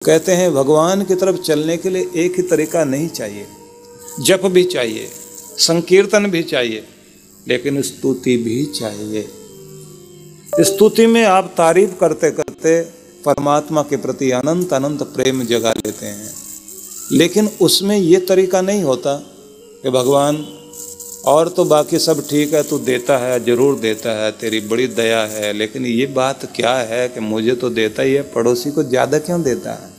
कहते हैं भगवान की तरफ चलने के लिए एक ही तरीका नहीं चाहिए, जप भी चाहिए, संकीर्तन भी चाहिए, लेकिन स्तुति भी चाहिए। स्तुति में आप तारीफ करते करते परमात्मा के प्रति अनंत अनंत प्रेम जगा लेते हैं, लेकिन उसमें ये तरीका नहीं होता कि भगवान और तो बाकी सब ठीक है, तू देता है, जरूर देता है, तेरी बड़ी दया है, लेकिन ये बात क्या है कि मुझे तो देता ही है, पड़ोसी को ज्यादा क्यों देता है।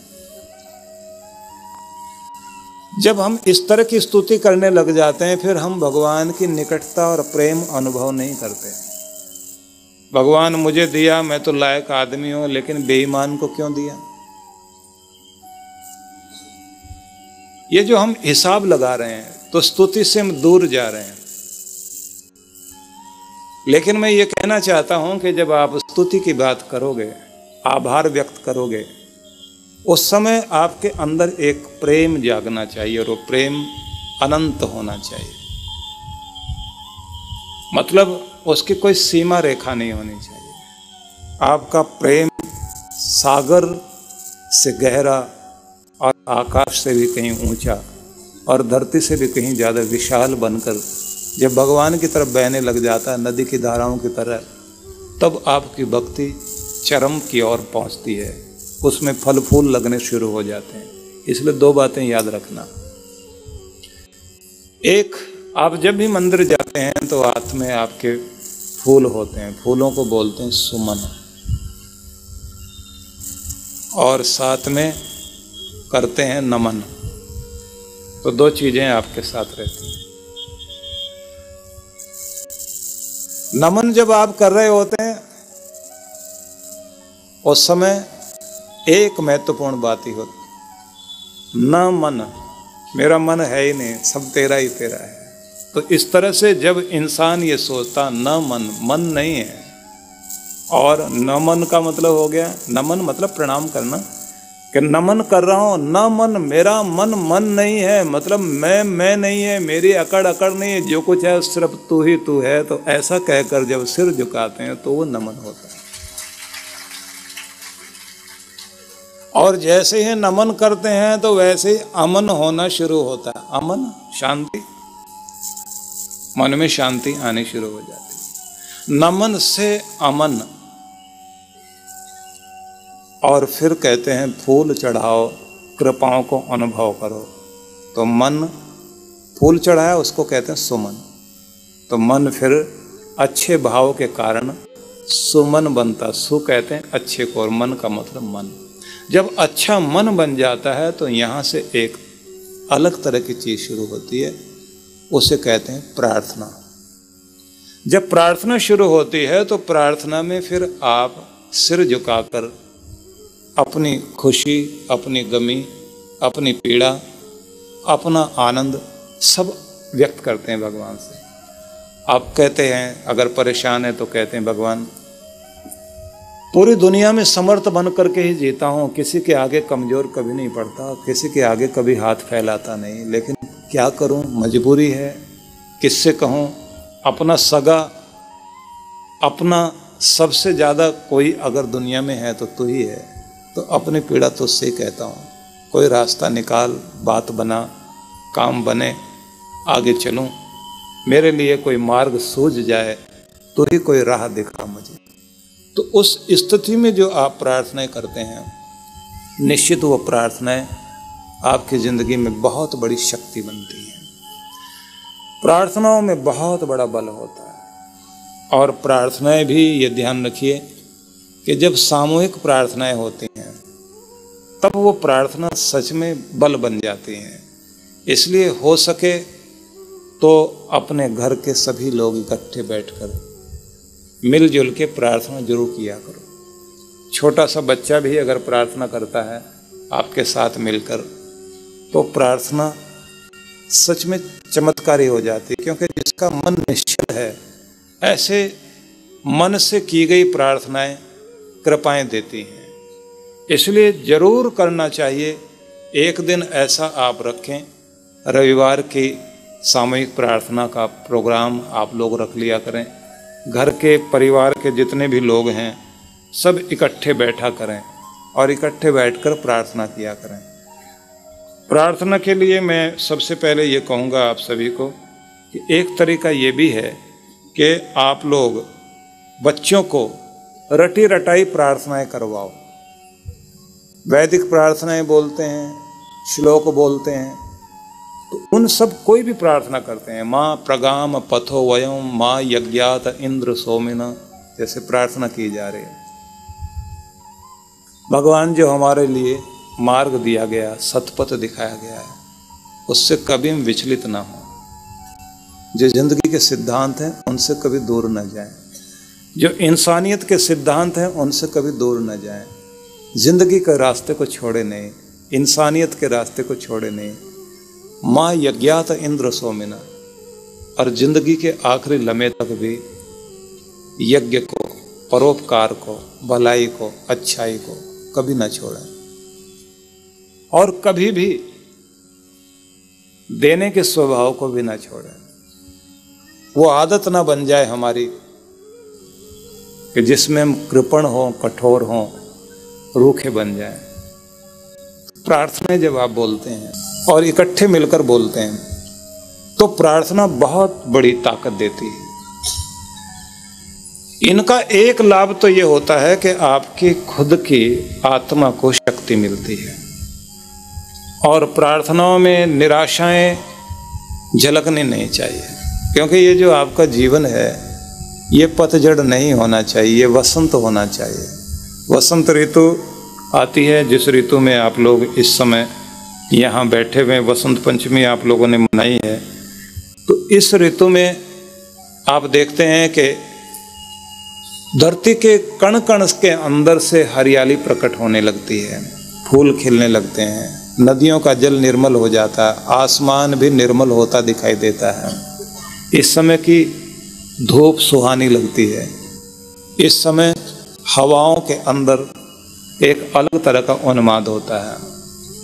जब हम इस तरह की स्तुति करने लग जाते हैं, फिर हम भगवान की निकटता और प्रेम अनुभव नहीं करते। भगवान मुझे दिया, मैं तो लायक आदमी हूं, लेकिन बेईमान को क्यों दिया। ये जो हम हिसाब लगा रहे हैं, तो स्तुति से हम दूर जा रहे हैं। लेकिन मैं ये कहना चाहता हूं कि जब आप स्तुति की बात करोगे, आभार व्यक्त करोगे, उस समय आपके अंदर एक प्रेम जागना चाहिए, और वो प्रेम अनंत होना चाहिए। मतलब उसकी कोई सीमा रेखा नहीं होनी चाहिए। आपका प्रेम सागर से गहरा और आकाश से भी कहीं ऊंचा और धरती से भी कहीं ज़्यादा विशाल बनकर जब भगवान की तरफ बहने लग जाता है, नदी की धाराओं की तरह, तब आपकी भक्ति चरम की ओर पहुंचती है, उसमें फल फूल लगने शुरू हो जाते हैं। इसलिए दो बातें याद रखना। एक, आप जब भी मंदिर जाते हैं तो हाथ में आपके फूल होते हैं, फूलों को बोलते हैं सुमन, और साथ में करते हैं नमन। तो दो चीजें आपके साथ रहती हैं। नमन जब आप कर रहे होते हैं, उस समय एक महत्वपूर्ण बात ही होती, न मन, मेरा मन है ही नहीं, सब तेरा ही तेरा है। तो इस तरह से जब इंसान ये सोचता न मन, मन नहीं है, और नमन का मतलब हो गया, नमन मतलब प्रणाम करना, कि नमन कर रहा हूं, न मन, मेरा मन मन नहीं है, मतलब मैं नहीं है, मेरी अकड़ नहीं है, जो कुछ है सिर्फ तू ही तू है। तो ऐसा कहकर जब सिर झुकाते हैं तो वो नमन होता है। और जैसे ही नमन करते हैं तो वैसे ही अमन होना शुरू होता है। अमन, शांति, मन में शांति आनी शुरू हो जाती है। नमन से अमन। और फिर कहते हैं फूल चढ़ाओ, कृपाओं को अनुभव करो। तो मन फूल चढ़ाया, उसको कहते हैं सुमन। तो मन फिर अच्छे भाव के कारण सुमन बनता। सु कहते हैं अच्छे को, और मन का मतलब मन। जब अच्छा मन बन जाता है तो यहाँ से एक अलग तरह की चीज शुरू होती है, उसे कहते हैं प्रार्थना। जब प्रार्थना शुरू होती है तो प्रार्थना में फिर आप सिर झुकाकर अपनी खुशी, अपनी गमी, अपनी पीड़ा, अपना आनंद सब व्यक्त करते हैं भगवान से। आप कहते हैं, अगर परेशान है तो कहते हैं भगवान, पूरी दुनिया में समर्थ बन करके ही जीता हूँ, किसी के आगे कमजोर कभी नहीं पड़ता, किसी के आगे कभी हाथ फैलाता नहीं, लेकिन क्या करूँ, मजबूरी है, किससे कहूँ। अपना सगा, अपना सबसे ज़्यादा कोई अगर दुनिया में है तो तू ही है, तो अपनी पीड़ा तुझसे ही कहता हूँ। कोई रास्ता निकाल, बात बना, काम बने, आगे चलूँ, मेरे लिए कोई मार्ग सूझ जाए, तू ही कोई राह दिखा मुझे। तो उस स्थिति में जो आप प्रार्थनाएं करते हैं, निश्चित वो प्रार्थनाएं आपकी जिंदगी में बहुत बड़ी शक्ति बनती हैं। प्रार्थनाओं में बहुत बड़ा बल होता है। और प्रार्थनाएं भी ये ध्यान रखिए कि जब सामूहिक प्रार्थनाएं होती हैं तब वो प्रार्थना सच में बल बन जाती हैं। इसलिए हो सके तो अपने घर के सभी लोग इकट्ठे बैठकर मिलजुल के प्रार्थना जरूर किया करो। छोटा सा बच्चा भी अगर प्रार्थना करता है आपके साथ मिलकर, तो प्रार्थना सच में चमत्कारी हो जाती है, क्योंकि जिसका मन निश्चल है, ऐसे मन से की गई प्रार्थनाएं कृपाएं देती हैं। इसलिए जरूर करना चाहिए। एक दिन ऐसा आप रखें, रविवार की सामूहिक प्रार्थना का प्रोग्राम आप लोग रख लिया करें। घर के परिवार के जितने भी लोग हैं सब इकट्ठे बैठा करें और इकट्ठे बैठकर प्रार्थना किया करें। प्रार्थना के लिए मैं सबसे पहले ये कहूँगा आप सभी को कि एक तरीका ये भी है कि आप लोग बच्चों को रटी रटाई प्रार्थनाएं करवाओ। वैदिक प्रार्थनाएं बोलते हैं, श्लोक बोलते हैं, तो उन सब कोई भी प्रार्थना करते हैं, माँ प्रगाम पथो वयम माँ यज्ञात इंद्र सोमिना, जैसे प्रार्थना की जा रही है। भगवान जो हमारे लिए मार्ग दिया गया, सतपथ दिखाया गया है, उससे कभी हम विचलित ना हो। जो जिंदगी के सिद्धांत हैं उनसे कभी दूर न जाएं, जो इंसानियत के सिद्धांत हैं उनसे कभी दूर न जाएं। जिंदगी के रास्ते को छोड़े नहीं, इंसानियत के रास्ते को छोड़े नहीं। माँ यज्ञात इंद्र सोमिना, और जिंदगी के आखिरी लम्हे तक भी यज्ञ को, परोपकार को, भलाई को, अच्छाई को कभी ना छोड़ें, और कभी भी देने के स्वभाव को भी ना छोड़ें। वो आदत ना बन जाए हमारी कि जिसमें हम कृपण हों, कठोर हों, रूखे बन जाएं। प्रार्थना जब आप बोलते हैं और इकट्ठे मिलकर बोलते हैं तो प्रार्थना बहुत बड़ी ताकत देती है। इनका एक लाभ तो ये होता है कि आपकी खुद की आत्मा को शक्ति मिलती है, और प्रार्थनाओं में निराशाएं झलकनी नहीं चाहिए, क्योंकि ये जो आपका जीवन है ये पतझड़ नहीं होना चाहिए, ये वसंत होना चाहिए। वसंत ऋतु आती है, जिस ऋतु में आप लोग इस समय यहाँ बैठे हुए वसंत पंचमी आप लोगों ने मनाई है, तो इस ऋतु में आप देखते हैं कि धरती के कण कण के अंदर से हरियाली प्रकट होने लगती है, फूल खिलने लगते हैं, नदियों का जल निर्मल हो जाता है, आसमान भी निर्मल होता दिखाई देता है। इस समय की धूप सुहानी लगती है। इस समय हवाओं के अंदर एक अलग तरह का उन्माद होता है।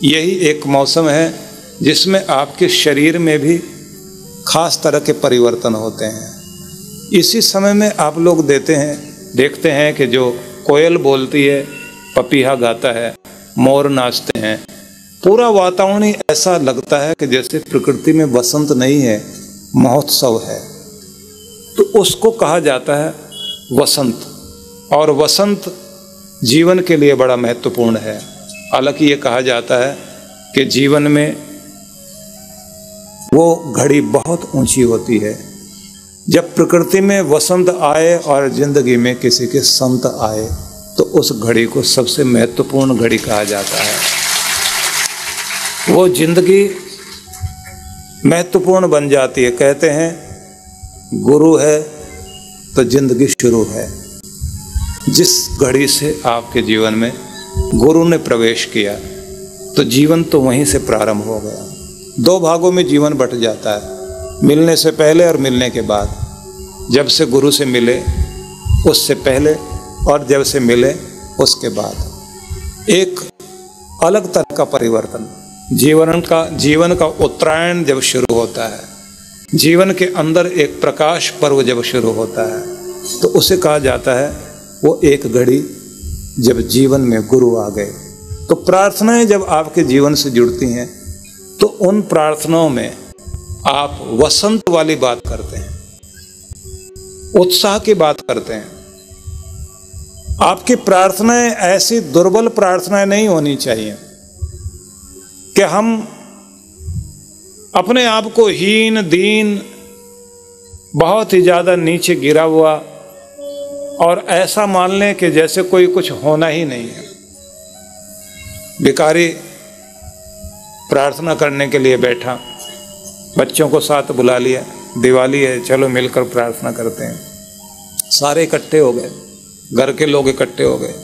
यही एक मौसम है जिसमें आपके शरीर में भी खास तरह के परिवर्तन होते हैं। इसी समय में आप लोग देखते हैं कि जो कोयल बोलती है, पपीहा गाता है, मोर नाचते हैं, पूरा वातावरण ही ऐसा लगता है कि जैसे प्रकृति में वसंत नहीं है, महोत्सव है। तो उसको कहा जाता है वसंत, और वसंत जीवन के लिए बड़ा महत्वपूर्ण है। हालांकि ये कहा जाता है कि जीवन में वो घड़ी बहुत ऊंची होती है जब प्रकृति में वसंत आए और जिंदगी में किसी के संत आए, तो उस घड़ी को सबसे महत्वपूर्ण घड़ी कहा जाता है। वो जिंदगी महत्वपूर्ण बन जाती है। कहते हैं गुरु है तो जिंदगी शुरू है। जिस घड़ी से आपके जीवन में गुरु ने प्रवेश किया तो जीवन तो वहीं से प्रारंभ हो गया। दो भागों में जीवन बट जाता है, मिलने से पहले और मिलने के बाद। जब से गुरु से मिले उससे पहले, और जब से मिले उसके बाद। एक अलग तरह का परिवर्तन, जीवन का उत्तरायण जब शुरू होता है, जीवन के अंदर एक प्रकाश पर्व जब शुरू होता है, तो उसे कहा जाता है वो एक घड़ी जब जीवन में गुरु आ गए। तो प्रार्थनाएं जब आपके जीवन से जुड़ती हैं तो उन प्रार्थनाओं में आप वसंत वाली बात करते हैं, उत्साह की बात करते हैं। आपकी प्रार्थनाएं ऐसी दुर्बल प्रार्थनाएं नहीं होनी चाहिए कि हम अपने आप को हीन, दीन, बहुत ही ज़्यादा नीचे गिरा हुआ और ऐसा मान लें कि जैसे कोई कुछ होना ही नहीं है। भिखारी प्रार्थना करने के लिए बैठा, बच्चों को साथ बुला लिया, दिवाली है चलो मिलकर प्रार्थना करते हैं। सारे इकट्ठे हो गए, घर के लोग इकट्ठे हो गए।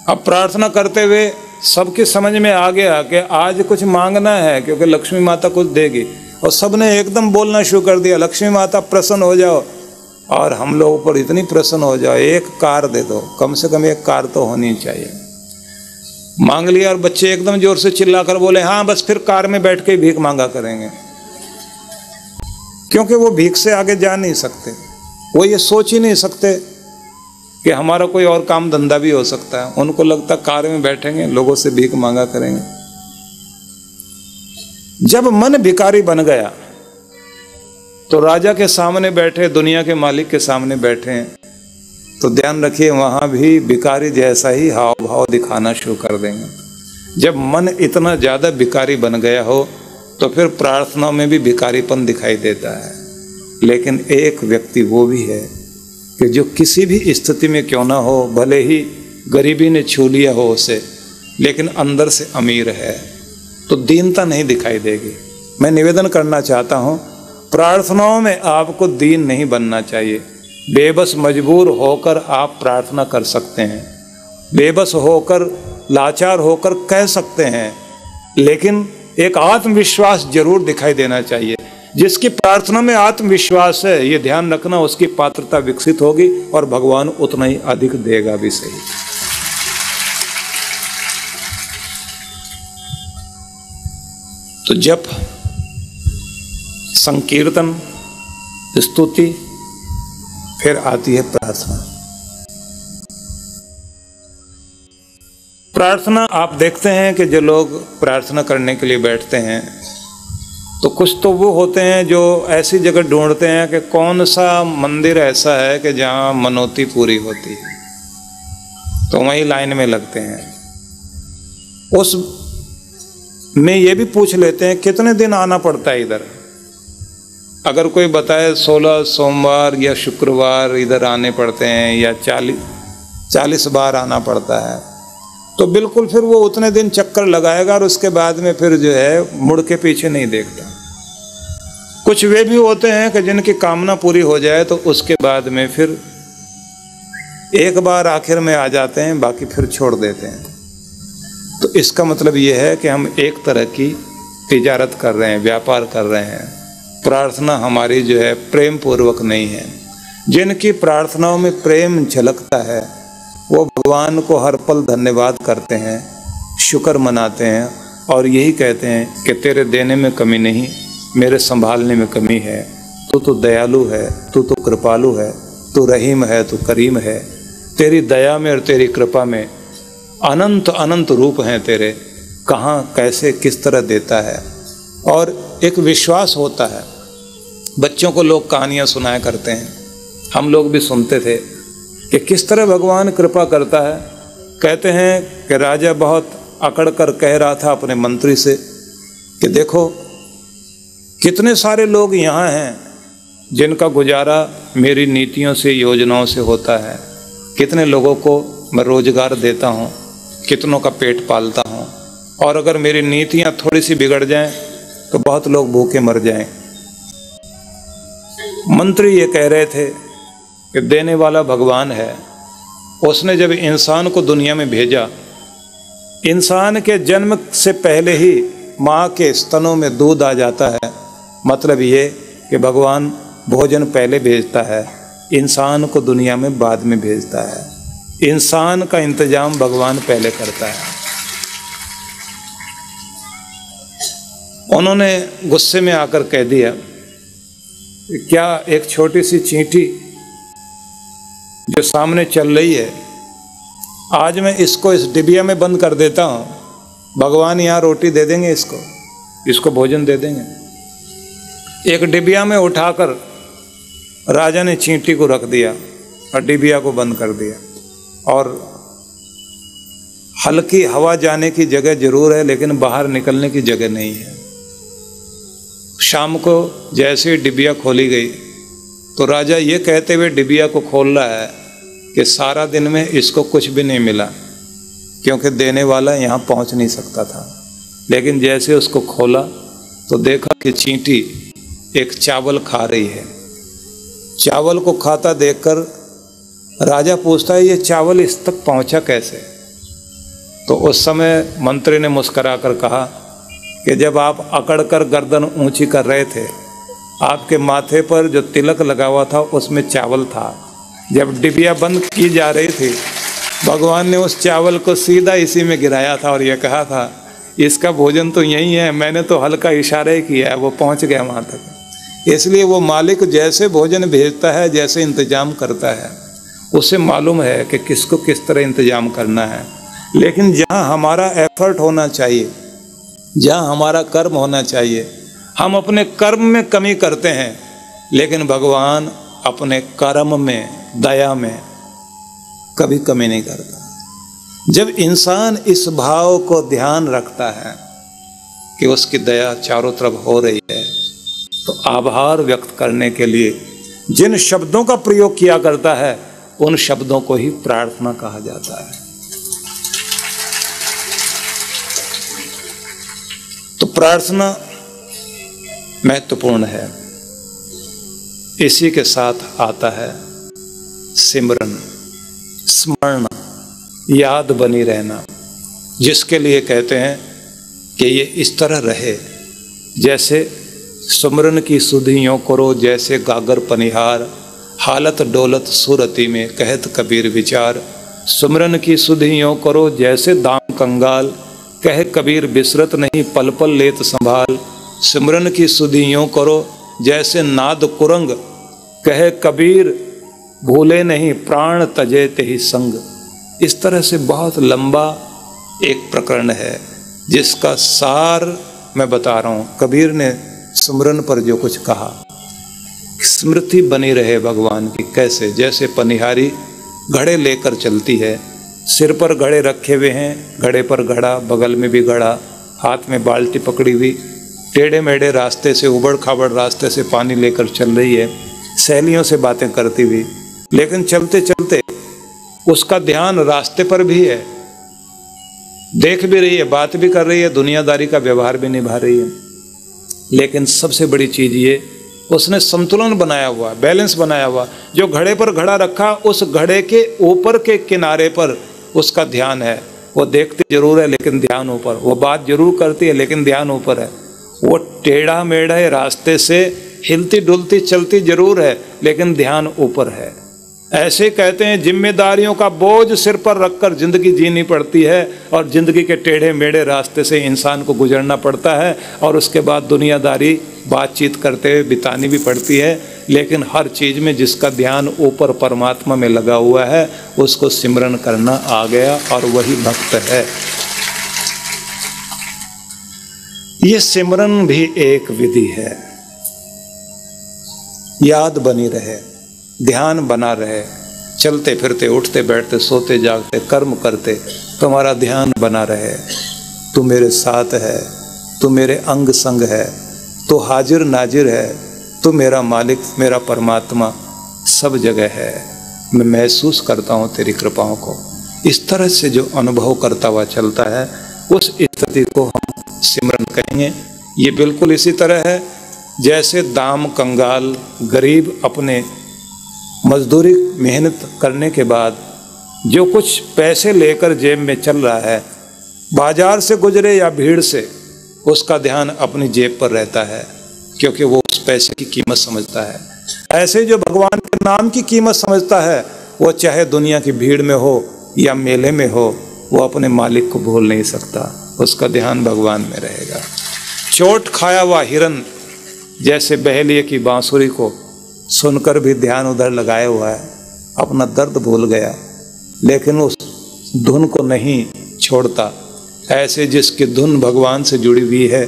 अब प्रार्थना करते हुए सबके समझ में आ गया कि आज कुछ मांगना है, क्योंकि लक्ष्मी माता कुछ देगी, और सबने एकदम बोलना शुरू कर दिया, लक्ष्मी माता प्रसन्न हो जाओ और हम लोगों पर इतनी प्रसन्न हो जाओ, एक कार दे दो, कम से कम एक कार तो होनी चाहिए। मांग लिया और बच्चे एकदम जोर से चिल्लाकर बोले हाँ बस फिर कार में बैठ के भीख मांगा करेंगे, क्योंकि वो भीख से आगे जा नहीं सकते। वो ये सोच ही नहीं सकते कि हमारा कोई और काम धंधा भी हो सकता है। उनको लगता कार में बैठेंगे, लोगों से भीख मांगा करेंगे। जब मन भिखारी बन गया तो राजा के सामने बैठे, दुनिया के मालिक के सामने बैठे हैं, तो ध्यान रखिए वहां भी भिखारी जैसा ही हाव भाव दिखाना शुरू कर देंगे। जब मन इतना ज्यादा भिखारी बन गया हो तो फिर प्रार्थना में भी भिखारीपन दिखाई देता है। लेकिन एक व्यक्ति वो भी है कि जो किसी भी स्थिति में क्यों ना हो, भले ही गरीबी ने छू लिया हो उसे, लेकिन अंदर से अमीर है, तो दीनता नहीं दिखाई देगी। मैं निवेदन करना चाहता हूँ, प्रार्थनाओं में आपको दीन नहीं बनना चाहिए। बेबस मजबूर होकर आप प्रार्थना कर सकते हैं, बेबस होकर लाचार होकर कह सकते हैं, लेकिन एक आत्मविश्वास जरूर दिखाई देना चाहिए। जिसकी प्रार्थना में आत्मविश्वास है, ये ध्यान रखना, उसकी पात्रता विकसित होगी और भगवान उतना ही अधिक देगा भी सही। तो जप, संकीर्तन, स्तुति, फिर आती है प्रार्थना। प्रार्थना आप देखते हैं कि जो लोग प्रार्थना करने के लिए बैठते हैं तो कुछ तो वो होते हैं जो ऐसी जगह ढूंढते हैं कि कौन सा मंदिर ऐसा है कि जहाँ मनौती पूरी होती है, तो वहीं लाइन में लगते हैं। उस में ये भी पूछ लेते हैं कितने दिन आना पड़ता है इधर। अगर कोई बताए 16 सोमवार या शुक्रवार इधर आने पड़ते हैं या 40 बार आना पड़ता है, तो बिल्कुल फिर वो उतने दिन चक्कर लगाएगा और उसके बाद में फिर जो है मुड़ के पीछे नहीं देखता। कुछ वे भी होते हैं कि जिनकी कामना पूरी हो जाए तो उसके बाद में फिर एक बार आखिर में आ जाते हैं, बाकी फिर छोड़ देते हैं। तो इसका मतलब ये है कि हम एक तरह की तिजारत कर रहे हैं, व्यापार कर रहे हैं। प्रार्थना हमारी जो है प्रेम पूर्वक नहीं है। जिनकी प्रार्थनाओं में प्रेम झलकता है वो भगवान को हर पल धन्यवाद करते हैं, शुक्र मनाते हैं और यही कहते हैं कि तेरे देने में कमी नहीं, मेरे संभालने में कमी है। तू तो दयालु है, तू तो कृपालु है, तू रहीम है, तू करीम है। तेरी दया में और तेरी कृपा में अनंत अनंत रूप हैं तेरे, कहाँ कैसे किस तरह देता है। और एक विश्वास होता है। बच्चों को लोग कहानियाँ सुनाया करते हैं, हम लोग भी सुनते थे कि किस तरह भगवान कृपा करता है। कहते हैं कि राजा बहुत अकड़ कर कह रहा था अपने मंत्री से कि देखो कितने सारे लोग यहाँ हैं जिनका गुजारा मेरी नीतियों से, योजनाओं से होता है। कितने लोगों को मैं रोजगार देता हूँ, कितनों का पेट पालता हूँ, और अगर मेरी नीतियाँ थोड़ी सी बिगड़ जाएं तो बहुत लोग भूखे मर जाएं। मंत्री ये कह रहे थे कि देने वाला भगवान है। उसने जब इंसान को दुनिया में भेजा, इंसान के जन्म से पहले ही माँ के स्तनों में दूध आ जाता है। मतलब ये कि भगवान भोजन पहले भेजता है, इंसान को दुनिया में बाद में भेजता है। इंसान का इंतजाम भगवान पहले करता है। उन्होंने गुस्से में आकर कह दिया कि क्या एक छोटी सी चींटी जो सामने चल रही है, आज मैं इसको इस डिबिया में बंद कर देता हूँ, भगवान यहाँ रोटी दे देंगे, इसको भोजन दे देंगे। एक डिबिया में उठाकर राजा ने चींटी को रख दिया और डिबिया को बंद कर दिया। और हल्की हवा जाने की जगह जरूर है, लेकिन बाहर निकलने की जगह नहीं है। शाम को जैसे डिबिया खोली गई तो राजा ये कहते हुए डिबिया को खोल रहा है कि सारा दिन में इसको कुछ भी नहीं मिला, क्योंकि देने वाला यहाँ पहुँच नहीं सकता था। लेकिन जैसे उसको खोला तो देखा कि चींटी एक चावल खा रही है। चावल को खाता देखकर राजा पूछता है, ये चावल इस तक पहुँचा कैसे? तो उस समय मंत्री ने मुस्कराकर कहा कि जब आप अकड़ कर गर्दन ऊंची कर रहे थे, आपके माथे पर जो तिलक लगा हुआ था उसमें चावल था। जब डिबिया बंद की जा रही थी, भगवान ने उस चावल को सीधा इसी में गिराया था और यह कहा था, इसका भोजन तो यही है, मैंने तो हल्का इशारा ही किया है, वो पहुंच गया वहाँ तक। इसलिए वो मालिक जैसे भोजन भेजता है, जैसे इंतजाम करता है, उसे मालूम है कि किसको किस तरह इंतजाम करना है। लेकिन जहाँ हमारा एफर्ट होना चाहिए, जहाँ हमारा कर्म होना चाहिए, हम अपने कर्म में कमी करते हैं, लेकिन भगवान अपने कर्म में, दया में कभी कमी नहीं करता। जब इंसान इस भाव को ध्यान रखता है कि उसकी दया चारों तरफ हो रही है, तो आभार व्यक्त करने के लिए जिन शब्दों का प्रयोग किया करता है, उन शब्दों को ही प्रार्थना कहा जाता है। तो प्रार्थना महत्वपूर्ण है। इसी के साथ आता है सिमरन, स्मरण, याद बनी रहना, जिसके लिए कहते हैं कि ये इस तरह रहे जैसे सुमरन की सुधियों करो जैसे गागर पनिहार, हालत डोलत सुरती में कहत कबीर विचार। सुमरन की सुधियों करो जैसे दाम कंगाल, कह कबीर बिसरत नहीं पल पल लेत संभाल। सिमरन की सुधियों करो जैसे नाद कुरंग, कहे कबीर भूले नहीं प्राण तजे ते ही संग। इस तरह से बहुत लंबा एक प्रकरण है, जिसका सार मैं बता रहा हूँ। कबीर ने सिमरन पर जो कुछ कहा, स्मृति बनी रहे भगवान की, कैसे? जैसे पनिहारी घड़े लेकर चलती है, सिर पर घड़े रखे हुए हैं, घड़े पर घड़ा, बगल में भी घड़ा, हाथ में बाल्टी पकड़ी हुई, टेढ़े मेढ़े रास्ते से, उबड़ खाबड़ रास्ते से पानी लेकर चल रही है, सहेलियों से बातें करती हुई, लेकिन चलते चलते उसका ध्यान रास्ते पर भी है, देख भी रही है, बात भी कर रही है, दुनियादारी का व्यवहार भी निभा रही है। लेकिन सबसे बड़ी चीज ये, उसने संतुलन बनाया हुआ, बैलेंस बनाया हुआ। जो घड़े पर घड़ा रखा, उस घड़े के ऊपर के किनारे पर उसका ध्यान है। वो देखती जरूर है लेकिन ध्यान ऊपर, वो बात जरूर करती है लेकिन ध्यान ऊपर है। वो टेढ़ा मेढ़ा रास्ते से हिलती डुलती चलती जरूर है लेकिन ध्यान ऊपर है। ऐसे कहते हैं जिम्मेदारियों का बोझ सिर पर रखकर जिंदगी जीनी पड़ती है, और जिंदगी के टेढ़े मेढ़े रास्ते से इंसान को गुजरना पड़ता है, और उसके बाद दुनियादारी बातचीत करते हुए बितानी भी पड़ती है। लेकिन हर चीज में जिसका ध्यान ऊपर परमात्मा में लगा हुआ है, उसको सिमरन करना आ गया, और वही भक्त है। ये सिमरन भी एक विधि है। याद बनी रहे, ध्यान बना रहे, चलते फिरते, उठते बैठते, सोते जागते, कर्म करते, तुम्हारा ध्यान बना रहे। तू मेरे साथ है, तू मेरे अंग संग है, तू हाजिर नाजिर है, तू मेरा मालिक, मेरा परमात्मा सब जगह है। मैं महसूस करता हूँ तेरी कृपाओं को। इस तरह से जो अनुभव करता हुआ चलता है, उस स्थिति को हम सिमरन कहेंगे। ये बिल्कुल इसी तरह है जैसे दाम कंगाल गरीब अपने मजदूरी मेहनत करने के बाद जो कुछ पैसे लेकर जेब में चल रहा है, बाजार से गुजरे या भीड़ से, उसका ध्यान अपनी जेब पर रहता है, क्योंकि वो उस पैसे की कीमत समझता है। ऐसे जो भगवान के नाम की कीमत समझता है, वो चाहे दुनिया की भीड़ में हो या मेले में हो, वो अपने मालिक को भूल नहीं सकता, उसका ध्यान भगवान में रहेगा। चोट खाया हुआ हिरन जैसे बहेलिए की बांसुरी को सुनकर भी ध्यान उधर लगाया हुआ है, अपना दर्द भूल गया, लेकिन उस धुन को नहीं छोड़ता। ऐसे जिसकी धुन भगवान से जुड़ी हुई है,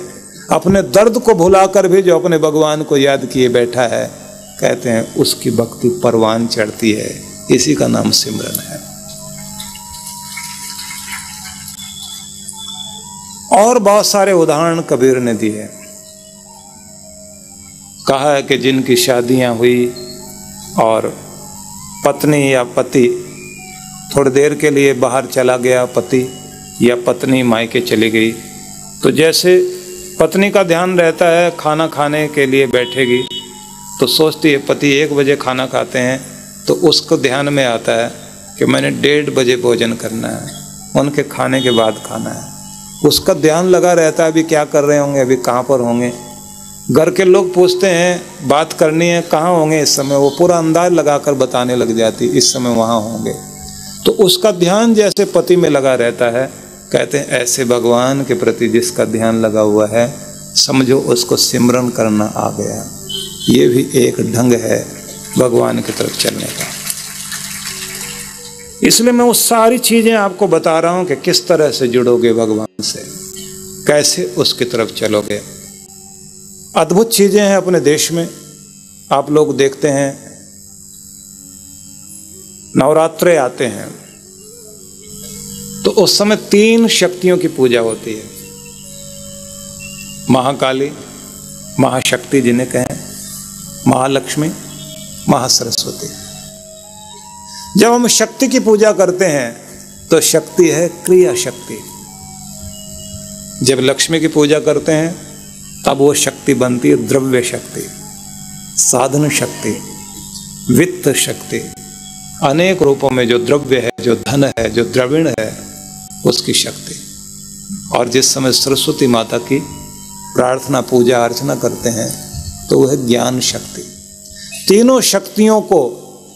अपने दर्द को भुलाकर भी जो अपने भगवान को याद किए बैठा है, कहते हैं उसकी भक्ति परवान चढ़ती है। इसी का नाम सिमरन है। और बहुत सारे उदाहरण कबीर ने दिए। कहा है कि जिनकी शादियां हुई और पत्नी या पति थोड़ी देर के लिए बाहर चला गया, पति या पत्नी मायके चली गई, तो जैसे पत्नी का ध्यान रहता है, खाना खाने के लिए बैठेगी तो सोचती है पति 1 बजे खाना खाते हैं, तो उसको ध्यान में आता है कि मैंने 1:30 बजे भोजन करना है, उनके खाने के बाद खाना है। उसका ध्यान लगा रहता है अभी क्या कर रहे होंगे, अभी कहाँ पर होंगे। घर के लोग पूछते हैं बात करनी है, कहाँ होंगे इस समय, वो पूरा अंदाज लगाकर बताने लग जाती इस समय वहाँ होंगे। तो उसका ध्यान जैसे पति में लगा रहता है, कहते हैं ऐसे भगवान के प्रति जिसका ध्यान लगा हुआ है, समझो उसको सिमरन करना आ गया। ये भी एक ढंग है भगवान की तरफ चलने का। इसलिए मैं वो सारी चीजें आपको बता रहा हूं कि किस तरह से जुड़ोगे भगवान से, कैसे उसकी तरफ चलोगे। अद्भुत चीजें हैं अपने देश में। आप लोग देखते हैं नवरात्रे आते हैं तो उस समय 3 शक्तियों की पूजा होती है। महाकाली, महाशक्ति जिन्हें कहें, महालक्ष्मी, महासरस्वती। जब हम शक्ति की पूजा करते हैं तो शक्ति है क्रिया शक्ति। जब लक्ष्मी की पूजा करते हैं तब वो शक्ति बनती है द्रव्य शक्ति, साधन शक्ति, वित्त शक्ति। अनेक रूपों में जो द्रव्य है, जो धन है, जो द्रविण है, उसकी शक्ति। और जिस समय सरस्वती माता की प्रार्थना पूजा अर्चना करते हैं तो वह ज्ञान शक्ति। तीनों शक्तियों को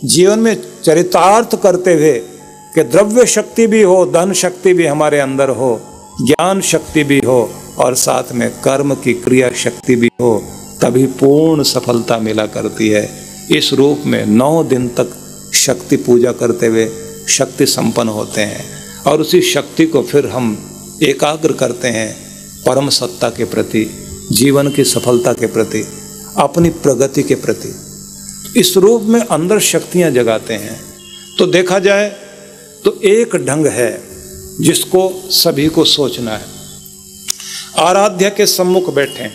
जीवन में चरितार्थ करते हुए कि द्रव्य शक्ति भी हो, धन शक्ति भी हमारे अंदर हो, ज्ञान शक्ति भी हो और साथ में कर्म की क्रिया शक्ति भी हो, तभी पूर्ण सफलता मिला करती है। इस रूप में 9 दिन तक शक्ति पूजा करते हुए शक्ति संपन्न होते हैं और उसी शक्ति को फिर हम एकाग्र करते हैं परम सत्ता के प्रति, जीवन की सफलता के प्रति, अपनी प्रगति के प्रति। इस रूप में अंदर शक्तियां जगाते हैं। तो देखा जाए तो एक ढंग है जिसको सभी को सोचना है। आराध्य के सम्मुख बैठें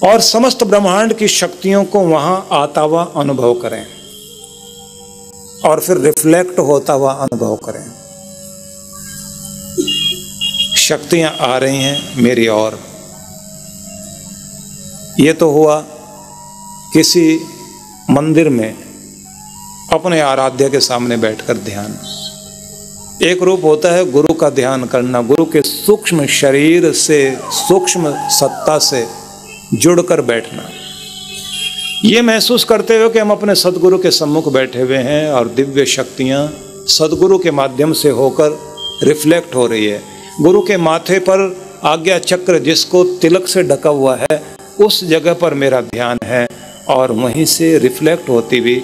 और समस्त ब्रह्मांड की शक्तियों को वहां आता हुआ अनुभव करें और फिर रिफ्लेक्ट होता हुआ अनुभव करें। शक्तियां आ रही हैं मेरी ओर। ये तो हुआ किसी मंदिर में अपने आराध्य के सामने बैठकर ध्यान। एक रूप होता है गुरु का ध्यान करना, गुरु के सूक्ष्म शरीर से, सूक्ष्म सत्ता से जुड़कर बैठना, ये महसूस करते हुए कि हम अपने सदगुरु के सम्मुख बैठे हुए हैं और दिव्य शक्तियां सदगुरु के माध्यम से होकर रिफ्लेक्ट हो रही है। गुरु के माथे पर आज्ञा चक्र जिसको तिलक से ढका हुआ है, उस जगह पर मेरा ध्यान है और वहीं से रिफ्लेक्ट होती हुई,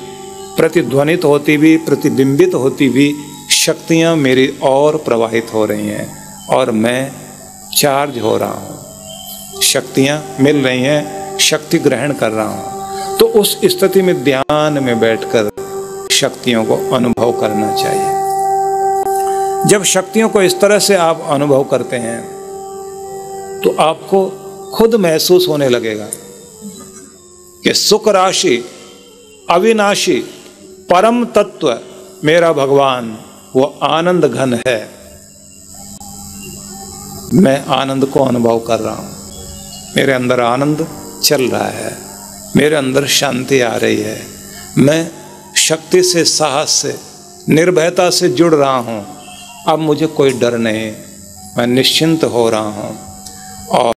प्रतिध्वनित होती हुई, प्रतिबिंबित होती हुई शक्तियां मेरी ओर प्रवाहित हो रही हैं और मैं चार्ज हो रहा हूँ। शक्तियां मिल रही हैं, शक्ति ग्रहण कर रहा हूँ। तो उस स्थिति में ध्यान में बैठकर शक्तियों को अनुभव करना चाहिए। जब शक्तियों को इस तरह से आप अनुभव करते हैं तो आपको खुद महसूस होने लगेगा कि सुख राशि, अविनाशी, परम तत्व मेरा भगवान वो आनंद घन है। मैं आनंद को अनुभव कर रहा हूं, मेरे अंदर आनंद चल रहा है, मेरे अंदर शांति आ रही है। मैं शक्ति से, साहस से, निर्भयता से जुड़ रहा हूं। अब मुझे कोई डर नहीं, मैं निश्चिंत हो रहा हूं और